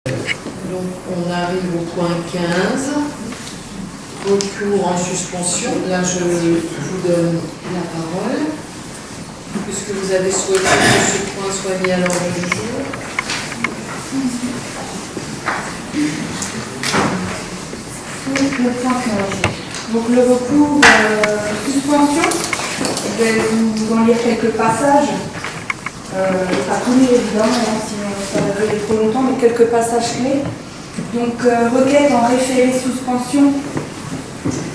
Donc on arrive au point 15, recours en suspension. Là je vous donne la parole, puisque vous avez souhaité que ce point soit mis à l'ordre du jour. Le point 15. Donc le recours suspension, je vais vous en lire quelques passages. Pas tous les évidemment, sinon ça va durer trop longtemps, mais quelques passages clés. Donc, requête en référé suspension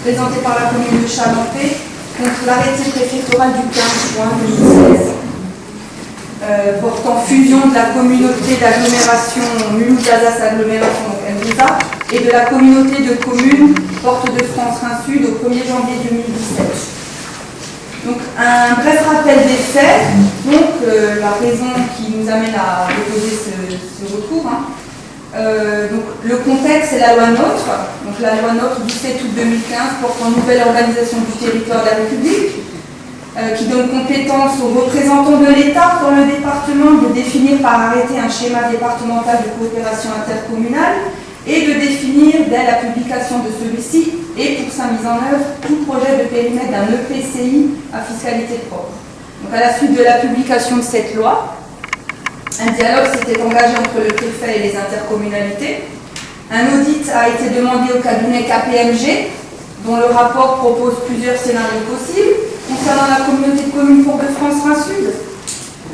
présentée par la commune de Chalampé contre l'arrêté préfectoral du 15 juin 2016 portant fusion de la communauté d'agglomération Mulhouse-Alsace Agglomération MDSA et de la communauté de communes Porte de France Rhin-Sud au 1er janvier 2017. Donc, un bref rappel des faits, donc la raison qui nous amène à déposer ce recours. Donc, le contexte, c'est la loi NOTRe, donc la loi NOTRe du 7 août 2015 portant nouvelle organisation du territoire de la République, qui donne compétence aux représentants de l'État dans le département de définir par arrêté un schéma départemental de coopération intercommunale et de définir dès la publication de celui-ci et pour sa mise en œuvre tout projet de périmètre d'un EPCI à fiscalité propre. Donc à la suite de la publication de cette loi, un dialogue s'était engagé entre le préfet et les intercommunalités. Un audit a été demandé au cabinet KPMG, dont le rapport propose plusieurs scénarios possibles concernant la communauté de communes Porte de France Rhin-Sud.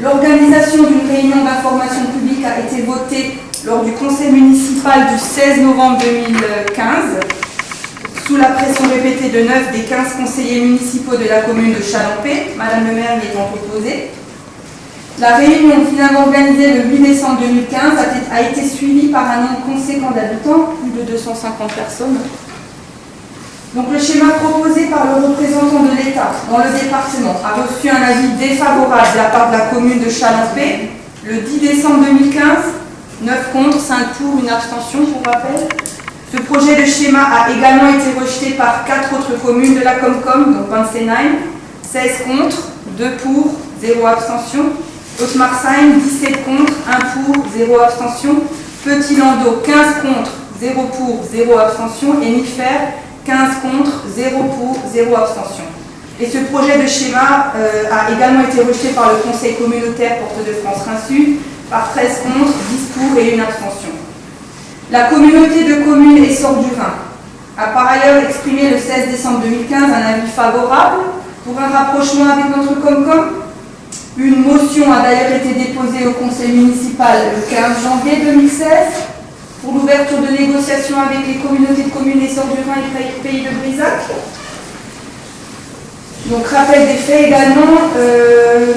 L'organisation d'une réunion d'information publique a été votée lors du conseil municipal du 16 novembre 2015, sous la pression répétée de 9 des 15 conseillers municipaux de la commune de Chalampé, Madame le maire y étant opposée. La réunion finalement organisée le 8 décembre 2015 a été suivie par un nombre conséquent d'habitants, plus de 250 personnes. Donc le schéma proposé par le représentant de l'État dans le département a reçu un avis défavorable de la part de la commune de Chalampé le 10 décembre 2015, 9 contre, 5 pour, une abstention, je vous rappelle. Ce projet de schéma a également été rejeté par 4 autres communes de la Comcom, donc Bansenheim, 16 contre, 2 pour, 0 abstention. Haute-Marsheim, 17 contre, 1 pour, 0 abstention. Petit-Landau, 15 contre, 0 pour, 0 abstention. Et Niffer, 15 contre, 0 pour, 0 abstention. Et ce projet de schéma a également été rejeté par le Conseil communautaire Porte de France Rhin-Sud par 13 contre, 10 pour et une abstention. La communauté de communes Essor du Rhin a par ailleurs exprimé le 16 décembre 2015 un avis favorable pour un rapprochement avec notre Comcom. Une motion a d'ailleurs été déposée au conseil municipal le 15 janvier 2016 pour l'ouverture de négociations avec les communautés de communes Essor du Rhin et Pays de Brisac. Donc, rappel des faits également,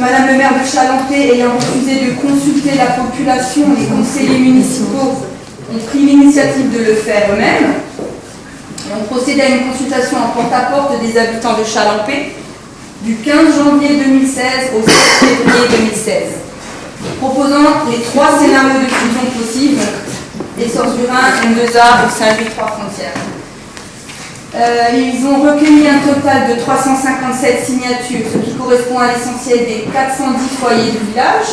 Madame le maire de Chalampé ayant refusé de consulter la population, les conseillers municipaux ont pris l'initiative de le faire eux-mêmes. On procédé à une consultation en porte-à-porte des habitants de Chalampé du 15 janvier 2016 au 7 février 2016, proposant les 3 scénarios de fusion possibles, Essor du Rhin, M2A ou Saint-Louis-Trois-Frontières. Ils ont recueilli un total de 357 signatures, ce qui correspond à l'essentiel des 410 foyers du village.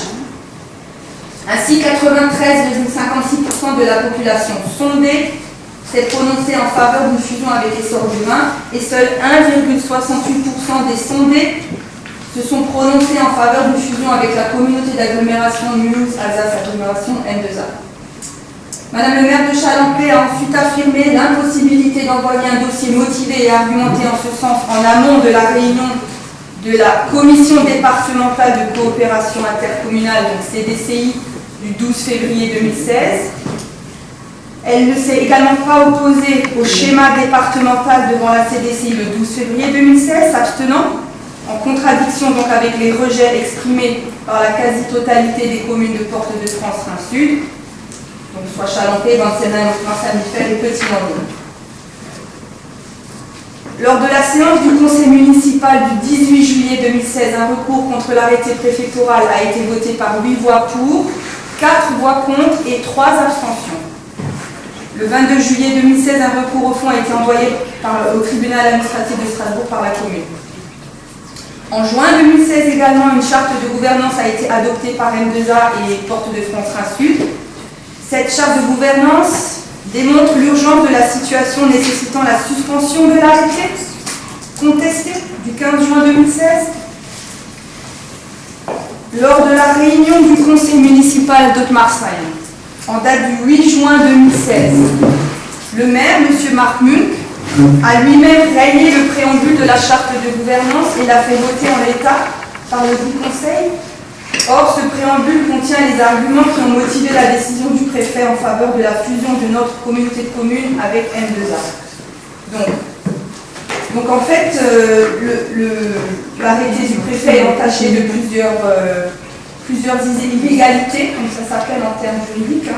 Ainsi, 93,56% de la population sondée s'est prononcée en faveur d'une fusion avec Essor du Rhin et seul 1,68% des sondés se sont prononcés en faveur d'une fusion avec la communauté d'agglomération Mulhouse-Alsace Agglomération M2A. Madame le maire de Chalampé a ensuite affirmé l'impossibilité d'envoyer un dossier motivé et argumenté en ce sens en amont de la réunion de la commission départementale de coopération intercommunale, donc CDCI, du 12 février 2016. Elle ne s'est également pas opposée au schéma départemental devant la CDCI le 12 février 2016, s'abstenant, en contradiction donc avec les rejets exprimés par la quasi-totalité des communes de Porte de France Rhin-Sud, donc soit Chalampé, Bansenheim, Haute-Marsheim, Niffer et Petit-Landau. Lors de la séance du conseil municipal du 18 juillet 2016, un recours contre l'arrêté préfectoral a été voté par 8 voix pour, 4 voix contre et 3 abstentions. Le 22 juillet 2016, un recours au fond a été envoyé au tribunal administratif de Strasbourg par la commune. En juin 2016 également, une charte de gouvernance a été adoptée par M2A et Porte de France Rhin-Sud. Cette charte de gouvernance démontre l'urgence de la situation nécessitant la suspension de l'arrêté contesté du 15 juin 2016. Lors de la réunion du conseil municipal d'Haute-Marseille, en date du 8 juin 2016, le maire, M. Marc Munk, a lui-même rayé le préambule de la charte de gouvernance et l'a fait voter en l'état par le dit conseil. Or, ce préambule contient les arguments qui ont motivé la décision du préfet en faveur de la fusion de notre communauté de communes avec M2A. Donc en fait, l'arrêté du préfet est entaché de plusieurs illégalités, comme ça s'appelle en termes juridiques,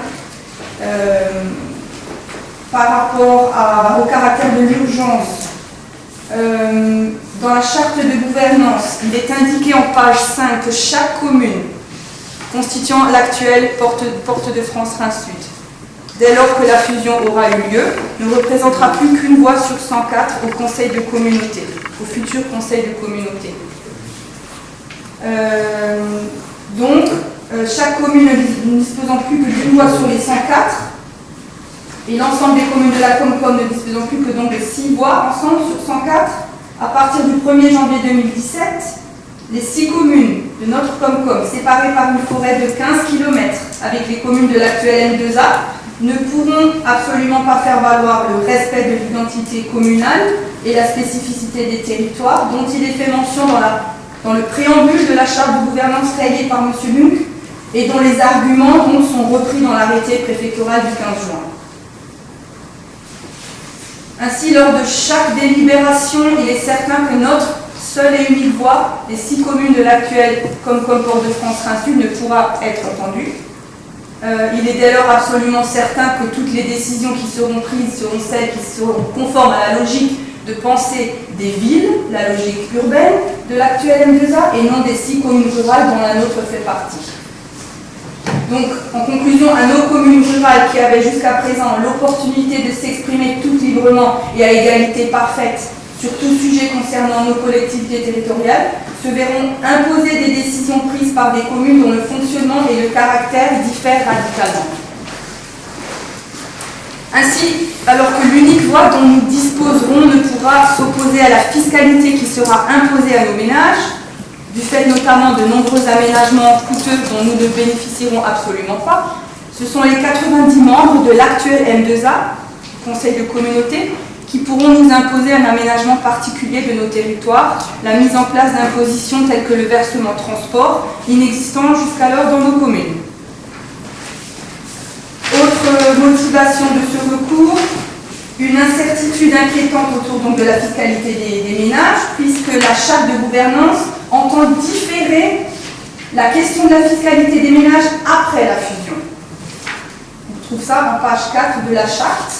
par rapport au caractère de l'urgence. Dans la charte de gouvernance, il est indiqué en page 5 que chaque commune constituant l'actuelle porte de France Rhin-Sud, dès lors que la fusion aura eu lieu, ne représentera plus qu'une voix sur 104 au conseil de communauté, au futur conseil de communauté. Chaque commune ne disposant plus que d'une voix sur les 104, et l'ensemble des communes de la Comcom ne disposant plus que donc de 6 voix ensemble sur 104, à partir du 1er janvier 2017, les 6 communes de notre Comcom, séparées par une forêt de 15 km avec les communes de l'actuel M2A, ne pourront absolument pas faire valoir le respect de l'identité communale et la spécificité des territoires dont il est fait mention dans le préambule de la charte de gouvernance rayée par M. Munk et dont les arguments donc sont repris dans l'arrêté préfectoral du 15 juin. Ainsi, lors de chaque délibération, il est certain que notre seule et unique voix, les 6 communes de l'actuel Comcom Port-de-France Rhin-Sud, ne pourra être entendue. Il est dès lors absolument certain que toutes les décisions qui seront prises seront celles qui seront conformes à la logique de pensée des villes, la logique urbaine de l'actuel M2A, et non des 6 communes rurales dont la nôtre fait partie. Donc, en conclusion, à nos communes rurales qui avaient jusqu'à présent l'opportunité de s'exprimer toutes librement et à égalité parfaite sur tout sujet concernant nos collectivités territoriales, se verront imposer des décisions prises par des communes dont le fonctionnement et le caractère diffèrent radicalement. Ainsi, alors que l'unique voie dont nous disposerons ne pourra s'opposer à la fiscalité qui sera imposée à nos ménages, du fait notamment de nombreux aménagements coûteux dont nous ne bénéficierons absolument pas, ce sont les 90 membres de l'actuel M2A, Conseil de communauté, qui pourront nous imposer un aménagement particulier de nos territoires, la mise en place d'impositions telles que le versement transport, inexistant jusqu'alors dans nos communes. Autre motivation de ce recours, une incertitude inquiétante autour donc de la fiscalité des ménages, puisque la charte de gouvernance entend différer la question de la fiscalité des ménages après la fusion. On trouve ça en page 4 de la charte.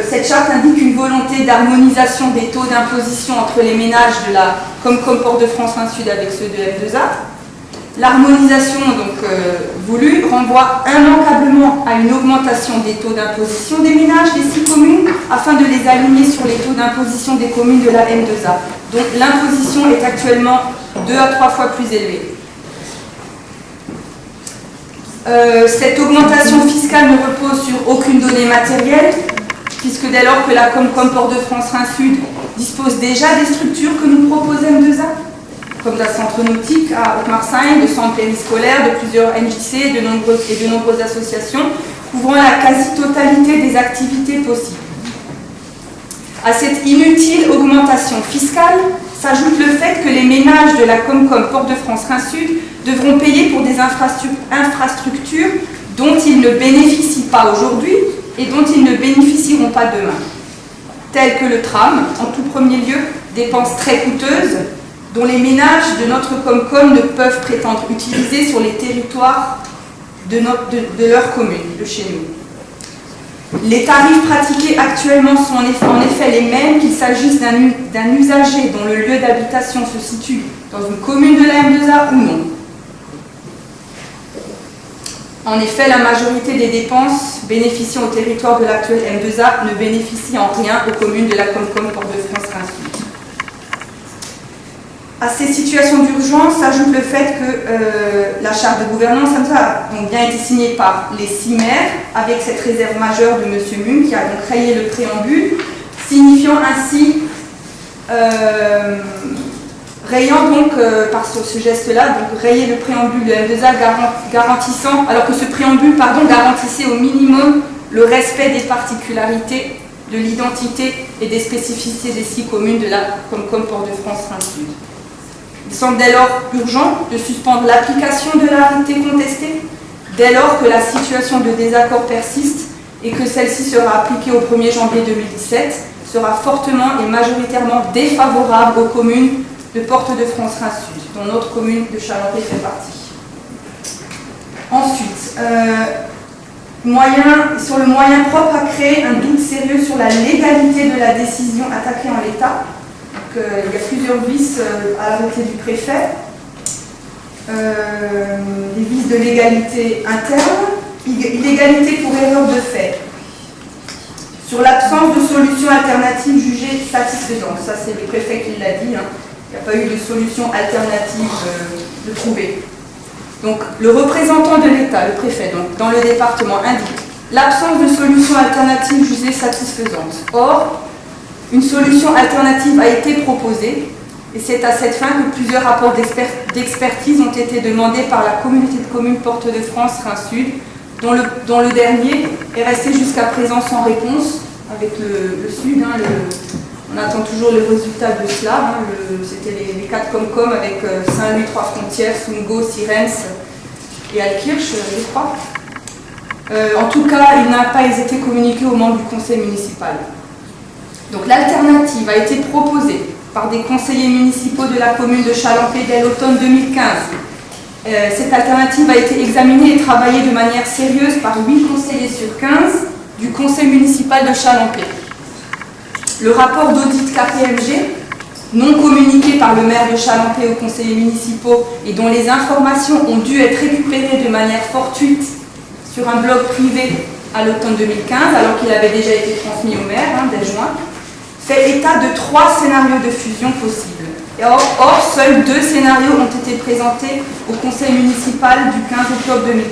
Cette charte indique une volonté d'harmonisation des taux d'imposition entre les ménages de la Comcom Port-de-France Rhin-Sud avec ceux de M2A. L'harmonisation voulue renvoie immanquablement à une augmentation des taux d'imposition des ménages des 6 communes afin de les aligner sur les taux d'imposition des communes de la M2A. Donc l'imposition est actuellement 2 à 3 fois plus élevée. Cette augmentation fiscale ne repose sur aucune donnée matérielle, puisque dès lors que la Comcom Port-de-France Rhin-Sud dispose déjà des structures que nous propose M2A, comme la centre nautique à Haute-Marseille, de centres périscolaires, de plusieurs NJC et de nombreuses associations, couvrant la quasi-totalité des activités possibles. À cette inutile augmentation fiscale s'ajoute le fait que les ménages de la Comcom Port-de-France Rhin-Sud devront payer pour des infrastructures dont ils ne bénéficient pas aujourd'hui et dont ils ne bénéficieront pas demain, telles que le tram, en tout premier lieu, dépenses très coûteuses, dont les ménages de notre Comcom ne peuvent prétendre utiliser sur les territoires de leur commune, de chez nous. Les tarifs pratiqués actuellement sont en effet les mêmes qu'il s'agisse d'un usager dont le lieu d'habitation se situe dans une commune de la M2A ou non. En effet, la majorité des dépenses bénéficiant au territoire de l'actuel M2A ne bénéficient en rien aux communes de la Comcom Port-de-France Rhin-Sud. À ces situations d'urgence s'ajoute le fait que la charte de gouvernance a donc bien été signée par les 6 maires, avec cette réserve majeure de M. Mumm, qui a donc rayé le préambule, signifiant ainsi, rayant donc par ce geste-là, donc rayer le préambule de M2A garantissant, alors que ce préambule garantissait au minimum le respect des particularités, de l'identité et des spécificités des 6 communes de la Comcom Port-de-France-Rhin-Sud. Il semble dès lors urgent de suspendre l'application de l'arrêté contesté, dès lors que la situation de désaccord persiste et que celle-ci sera appliquée au 1er janvier 2017, sera fortement et majoritairement défavorable aux communes de Port-de-France-Rhin-Sud, dont notre commune de Chalampé fait partie. Ensuite, sur le moyen propre à créer un doute sérieux sur la légalité de la décision attaquée en l'état. Il y a plusieurs vices à l'arrêté du préfet, des vices de légalité interne, illégalité pour erreur de fait, sur l'absence de solution alternative jugée satisfaisante. Ça, c'est le préfet qui l'a dit, hein. Il n'y a pas eu de solution alternative de trouver. Donc, le représentant de l'État, le préfet, donc, dans le département, indique l'absence de solution alternative jugée satisfaisante. Or, une solution alternative a été proposée, et c'est à cette fin que plusieurs rapports d'expertise ont été demandés par la communauté de communes Port-de-France-Rhin-Sud, dont le dernier est resté jusqu'à présent sans réponse, avec le Sud. Hein, on attend toujours les résultats de cela. Hein, c'était les 4 Comcom avec Saint-Louis, 3 Frontières, Sungo, Sirens et Altkirch, je crois. En tout cas, il n'a pas été communiqué aux membres du conseil municipal. Donc l'alternative a été proposée par des conseillers municipaux de la commune de Chalampé dès l'automne 2015. Cette alternative a été examinée et travaillée de manière sérieuse par 8 conseillers sur 15 du conseil municipal de Chalampé. Le rapport d'audit KPMG, non communiqué par le maire de Chalampé aux conseillers municipaux et dont les informations ont dû être récupérées de manière fortuite sur un blog privé à l'automne 2015, alors qu'il avait déjà été transmis au maire dès juin, fait état de 3 scénarios de fusion possibles. Or, seuls 2 scénarios ont été présentés au conseil municipal du 15 octobre 2015.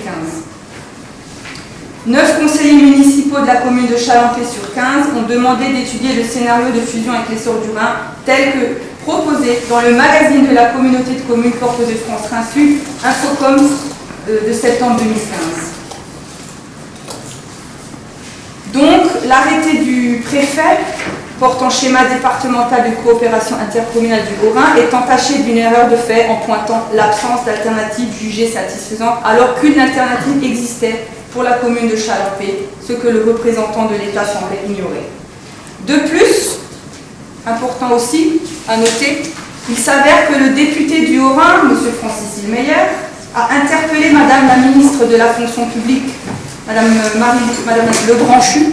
9 conseillers municipaux de la commune de Chalampé sur 15 ont demandé d'étudier le scénario de fusion avec l'essor du Rhin tel que proposé dans le magazine de la communauté de communes Port-de-France-Rhin-Sud, Infocom de septembre 2015. Donc, l'arrêté du préfet portant schéma départemental de coopération intercommunale du Haut-Rhin est entaché d'une erreur de fait en pointant l'absence d'alternative jugée satisfaisante alors qu'une alternative existait pour la commune de Chalampé, ce que le représentant de l'État semblait ignorer. De plus, important aussi à noter, il s'avère que le député du Haut-Rhin, M. Francis Ilmeyer, a interpellé Madame la ministre de la fonction publique, Madame Lebranchu,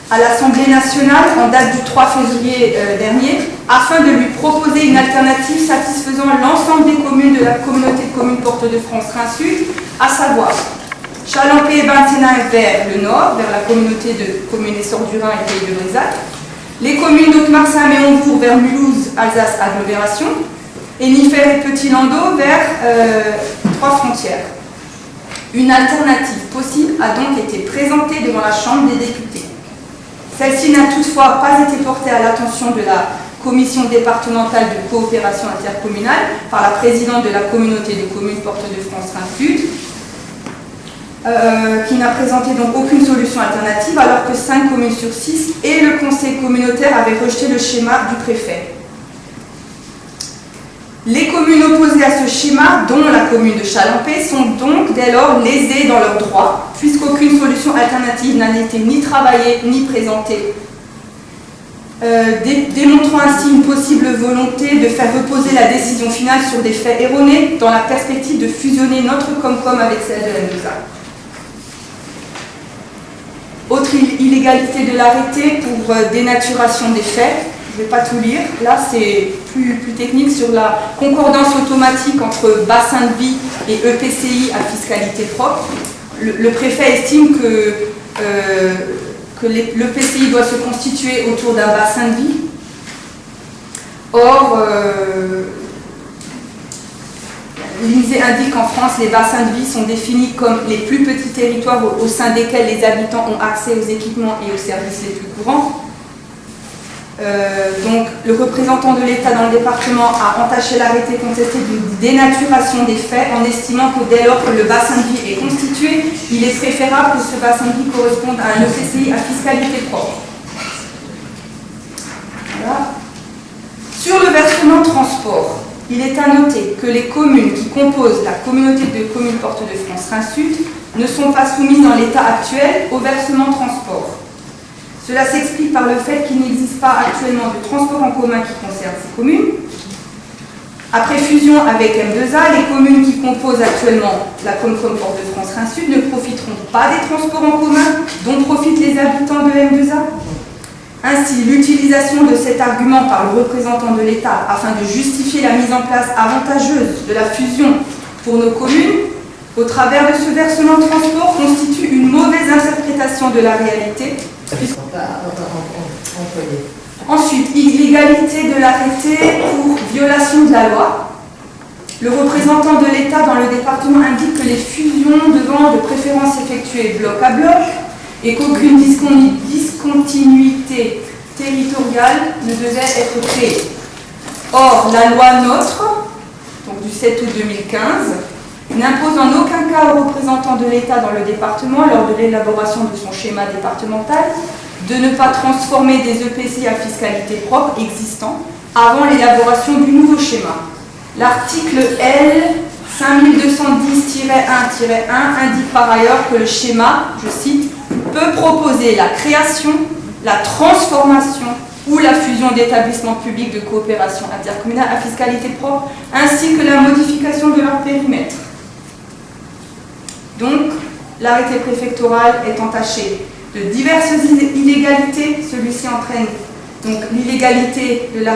à l'Assemblée nationale en date du 3 février dernier, afin de lui proposer une alternative satisfaisant l'ensemble des communes de la communauté de communes Port-de-France-Rhin-Sud, à savoir Chalampé et Benthenin vers le nord, vers la communauté de communes Essor du Rhin et Pays de Brézac, les communes d'Haute-Marsin et Hombourg vers Mulhouse, Alsace, agglomération, et Niffer et Petit-Landau vers 3 Frontières. Une alternative possible a donc été présentée devant la Chambre des députés. Celle-ci n'a toutefois pas été portée à l'attention de la commission départementale de coopération intercommunale par la présidente de la communauté de communes Port-de-France-Rhin-Sud, qui n'a présenté donc aucune solution alternative alors que 5 communes sur 6 et le conseil communautaire avaient rejeté le schéma du préfet. Les communes opposées à ce schéma, dont la commune de Chalampé, sont donc dès lors lésées dans leurs droits, puisqu'aucune solution alternative n'a été ni travaillée ni présentée, démontrant ainsi une possible volonté de faire reposer la décision finale sur des faits erronés dans la perspective de fusionner notre Comcom avec celle de M2A. Autre illégalité de l'arrêté pour dénaturation des faits. Je ne vais pas tout lire. Là, c'est plus technique sur la concordance automatique entre bassin de vie et EPCI à fiscalité propre. Le préfet estime que l'EPCI doit se constituer autour d'un bassin de vie. Or, l'INSEE indique qu'en France, les bassins de vie sont définis comme les plus petits territoires au sein desquels les habitants ont accès aux équipements et aux services les plus courants. Donc, le représentant de l'État dans le département a entaché l'arrêté contesté d'une dénaturation des faits en estimant que dès lors que le bassin de vie est constitué, il est préférable que ce bassin de vie corresponde à un EPCI à fiscalité propre. Voilà. Sur le versement transport, il est à noter que les communes qui composent la communauté de communes Porte de France Rhin-Sud ne sont pas soumises dans l'état actuel au versement transport. Cela s'explique par le fait qu'il n'existe pas actuellement de transport en commun qui concerne ces communes. Après fusion avec M2A, les communes qui composent actuellement la Comcom Porte de France Rhin-Sud ne profiteront pas des transports en commun dont profitent les habitants de M2A. Ainsi, l'utilisation de cet argument par le représentant de l'État afin de justifier la mise en place avantageuse de la fusion pour nos communes au travers de ce versement de transport constitue une mauvaise interprétation de la réalité. Ensuite, illégalité de l'arrêté pour violation de la loi. Le représentant de l'État dans le département indique que les fusions devant de préférence effectuer bloc à bloc et qu'aucune discontinuité territoriale ne devait être créée. Or, la loi NOTRe, donc du 7 août 2015, n'impose en aucun cas aux représentants de l'État dans le département, lors de l'élaboration de son schéma départemental, de ne pas transformer des EPCI à fiscalité propre existants avant l'élaboration du nouveau schéma. L'article L 5210-1-1 indique par ailleurs que le schéma, je cite, peut proposer la création, la transformation ou la fusion d'établissements publics de coopération intercommunale à fiscalité propre, ainsi que la modification de leur périmètre. Donc, l'arrêté préfectoral est entaché de diverses illégalités. Celui-ci entraîne donc l'illégalité des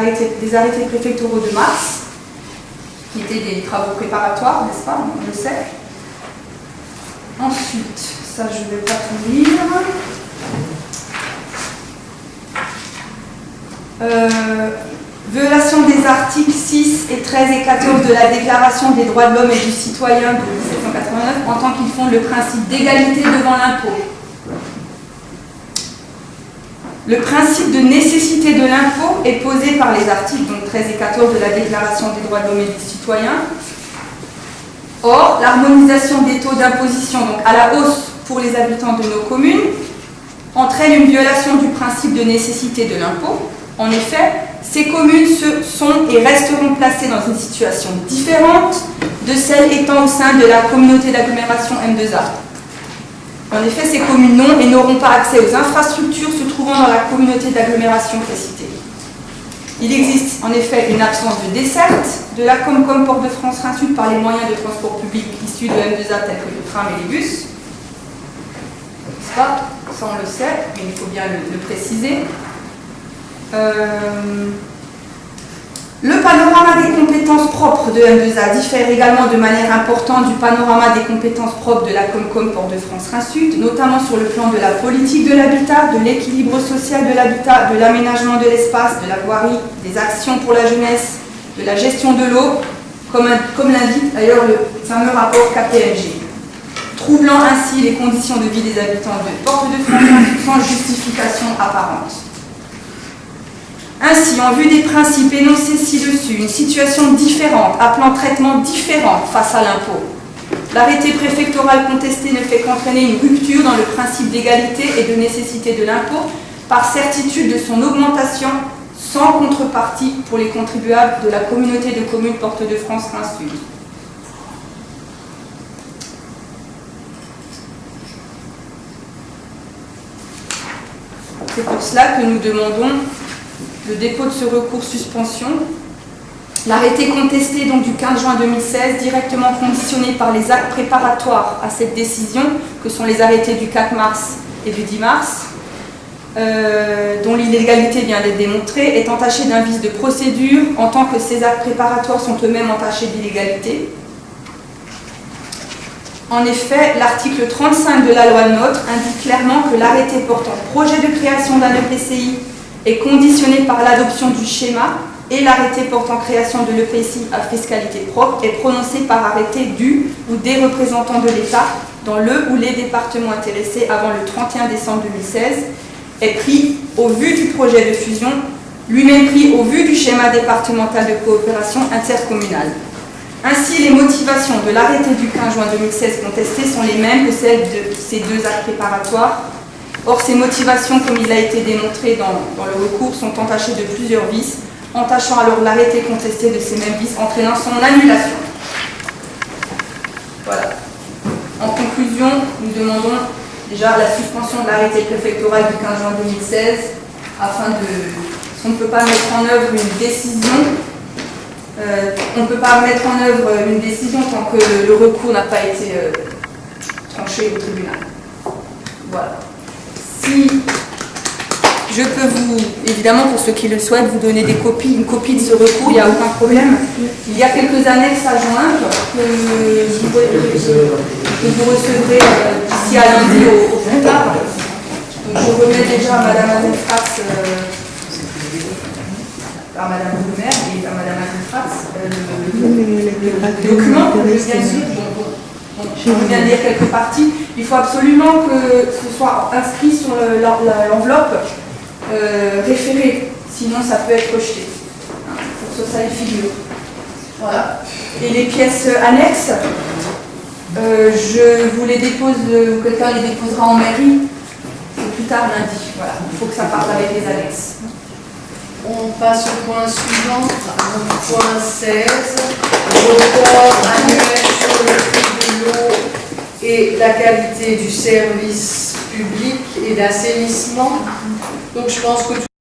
arrêtés préfectoraux de mars, qui étaient des travaux préparatoires, n'est-ce pas, on le sait. Ensuite, ça je ne vais pas tout lire. Violation des articles 6 et 13 et 14 de la Déclaration des droits de l'homme et du citoyen de 1789 en tant qu'ils fondent le principe d'égalité devant l'impôt. Le principe de nécessité de l'impôt est posé par les articles donc 13 et 14 de la Déclaration des droits de l'homme et du citoyen. Or, l'harmonisation des taux d'imposition donc à la hausse pour les habitants de nos communes entraîne une violation du principe de nécessité de l'impôt. En effet, ces communes sont et resteront placées dans une situation différente de celle étant au sein de la communauté d'agglomération M2A. En effet, ces communes n'ont et n'auront pas accès aux infrastructures se trouvant dans la communauté d'agglomération précitée. Il existe en effet une absence de desserte de la Comcom Porte de France Rhin-Sud par les moyens de transport public issus de M2A tels que le tram et les bus. N'est-ce pas? Ça on le sait, mais il faut bien le préciser. Le panorama des compétences propres de M2A diffère également de manière importante du panorama des compétences propres de la Comcom Porte de France Rhin-Sud, notamment sur le plan de la politique de l'habitat, de l'équilibre social de l'habitat, de l'aménagement de l'espace, de la voirie, des actions pour la jeunesse, de la gestion de l'eau, comme l'indique d'ailleurs le fameux rapport KPMG, troublant ainsi les conditions de vie des habitants de Porte de France Rhin-Sud sans justification apparente. Ainsi, en vue des principes énoncés ci-dessus, une situation différente, appelant traitement différent face à l'impôt, l'arrêté préfectoral contesté ne fait qu'entraîner une rupture dans le principe d'égalité et de nécessité de l'impôt par certitude de son augmentation sans contrepartie pour les contribuables de la communauté de communes Porte de France Rhin-Sud. C'est pour cela que nous demandons le dépôt de ce recours suspension. L'arrêté contesté donc du 15 juin 2016, directement conditionné par les actes préparatoires à cette décision, que sont les arrêtés du 4 mars et du 10 mars, dont l'illégalité vient d'être démontrée, est entaché d'un vice de procédure, en tant que ces actes préparatoires sont eux-mêmes entachés d'illégalité. En effet, l'article 35 de la loi NOTRe indique clairement que l'arrêté portant projet de création d'un EPCI est conditionné par l'adoption du schéma et l'arrêté portant création de l'EPCI à fiscalité propre est prononcé par arrêté du ou des représentants de l'État dans le ou les départements intéressés avant le 31 décembre 2016, est pris au vu du projet de fusion, lui-même pris au vu du schéma départemental de coopération intercommunale. Ainsi, les motivations de l'arrêté du 15 juin 2016 contesté sont les mêmes que celles de ces deux actes préparatoires. Or, ces motivations, comme il a été démontré dans le recours, sont entachées de plusieurs vices, entachant alors l'arrêté contesté de ces mêmes vices, entraînant son annulation. Voilà. En conclusion, nous demandons déjà la suspension de l'arrêté préfectoral du 15 juin 2016 afin de... On ne peut pas mettre en œuvre une décision. On ne peut pas mettre en œuvre une décision tant que le recours n'a pas été tranché au tribunal. Voilà. Si je peux vous, évidemment pour ceux qui le souhaitent, vous donner une copie de ce recours, il n'y a aucun problème. Il y a quelques annexes à joindre que vous recevrez d'ici à lundi au plus tard. Donc je remets déjà à Madame Adelfratz, à Madame le maire et à Madame Adelfratz le document que je viens de lire. Je viens de lire quelques parties. Il faut absolument que ce soit inscrit sur l'enveloppe référée, sinon ça peut être rejeté. Pour ça, il figure. Voilà. Et les pièces annexes, je vous les dépose, quelqu'un les déposera en mairie, plus tard lundi. Voilà. Il faut que ça parte avec les annexes. On passe au point suivant, point 16, report annuel sur le prix de l'eau et la qualité du service public et d'assainissement. Donc je pense que